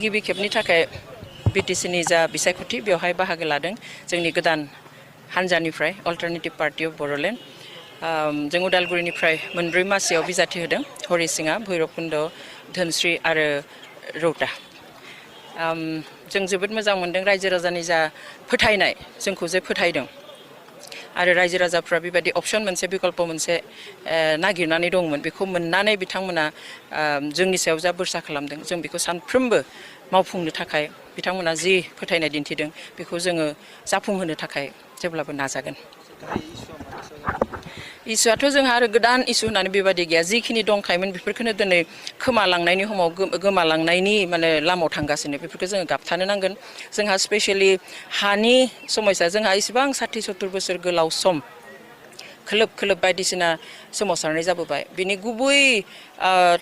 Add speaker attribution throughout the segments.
Speaker 1: गिबि खेबनि थाखाय बिटिसिनि जा बिसायख'थि बेवहाय बाहागो लादों जोंनि गोदान हानजानिफ्राय अल्टारनेटिभ पार्टी अफ बड'लेण्ड जों उदालगुरिनिफ्राय मोनब्रै मासियाव बिजाथि होदों हरिसिङा भैरबकुन्द धोनस्रि आरो रौता जों जोबोद मोजां मोनदों रायजो राजानि जा फोथायनाय जोंखौ जे फोथायदों आरो रायजो राजाफ्रा बेबायदि अपसन मोनसे बिकल्प मोनसे नागिरनानै दंमोन बेखौ मोननानै बिथांमोना जोंनि सायाव जा बोरसा खालामदों जों बेखौ सानफ्रोमबो मावफुंनो थाखाय बिथांमोना जि फोथायनाय दिन्थिदों बेखौ जोङो जाफुंहोनो थाखाय जेब्लाबो नाजागोन। इसुआथ' जोंहा आरो गोदान इसु होननानै बेबायदि गैया जिखिनि दंखायोमोन बेफोरखौनो दिनै खोमालांनायनि समाव गोमालांनायनि माने लामायाव थांगासिनो बेफोरखौ जोङो गाबथानो नांगोन। जोंहा स्पेसियेलि हानि समस्या जोंहा इसेबां 60-70 बोसोर गोलाव सम खोलोब खोलोब बायदिसिना सोमावसारनाय जाबोबाय बिनि गुबै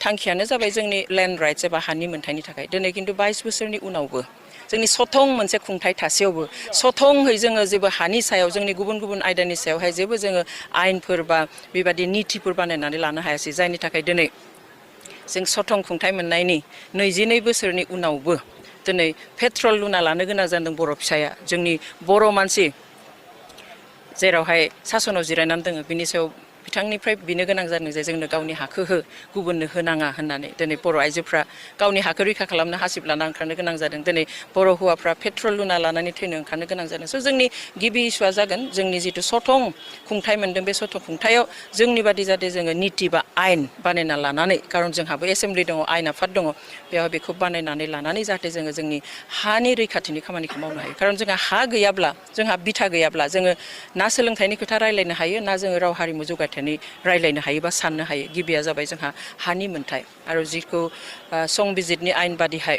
Speaker 1: थांखियानो जाबाय जोंनि लेन्ड राइट्स एबा हानि मोन्थायनि थाखाय दिनै खिन्थु 22 बोसोरनि उनावबो जोंनि सथं मोनसे खुंथाय थासेयावबो सथंहै जोङो जेबो हानि सायाव जोंनि गुबुन गुबुन आयदानि सायावहाय जेबो जोङो आयेनफोर बा बेबादि नितिफोर बानायनानै लानो हायासै जायनि थाखाय दिनै जों सथं खुंथाय मोननायनि 22 बोसोरनि उनावबो दिनै पेट्रल लुना लानो गोनां जादों बर' फिसाया जोंनि बर' मानसि जेरावहाय सासनाव जिरायनानै दङ बिनि सायाव बिथांनिफ्राय बिनो गोनां जादों जे जोंनो गावनि हाखौ गुबुननो होनाङा होननानै दिनै बर' आइजोफ्रा गावनि हाखौ रैखा खालामनो हासिब लाना ओंखारनो गोनां जादों दिनै बर' हौवाफ्रा पेट्रल लुना लानानै थैनो ओंखारनो गोनां जादों स' जोंनि गिबि इस्युआ जागोन जोंनि जिथु सथं खुंथाय मोन्दों बे सथं खुंथायाव जोंनि बादि जाहाथे जोङो निति बा आयेन बानायना लानानै खारन जोंहाबो एसेमब्लि दङ आयेन आफाद दङ बेवहाय बेखौ बानायनानै लानानै जाहाथे जोङो जोंनि हानि रैखाथिनि खामानिखौ मावनो हायो खारन जोंहा हा गैयाब्ला जोंहा बिथा गैयाब्ला जोङो ना सोलोंथाइनि खोथा रायलायनो हायो ना जोङो राव हारिमु जौगाथायनि रायलायनो हायो बा साननो हायो गिबिया जाबाय जोंहा हानि मोन्थाय आरो जिखौ संबिजितनि आयेन बादिहाय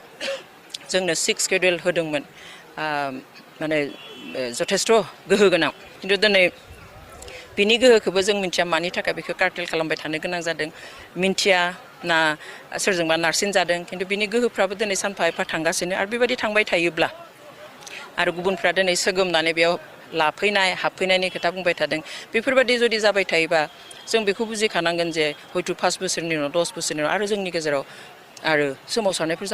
Speaker 1: जोंनो 6 शेड्युल होदोंमोन माने जथेस्थ' गोहो गोनां खिन्थु दिनै बिनि गोहोखौबो जों मिन्थिया मानि थाखाय बेखौ कार्टेल खालामबाय थानो गोनां जादों मिन्थिया ना सोरजोंबा नारसिन जादों खिन्थु बिनि गोहोफ्राबो दिनै सानफा एफा थांगासिनो आरो बेबायदि थांबाय थायोब्ला आरो गुबुनफ्रा दिनै सोगोमनानै बेयाव हाबफैनायनि खोथा बुंबाय थादों बेफोरबायदि जुदि जाबाय थायोबा जों बेखौ बुजिखानांगोन जे हयथ' 5 बोसोरनि उनाव 10 बोसोरनि उनाव आरो जोंनि गेजेराव आरो सोमावसारनायफोर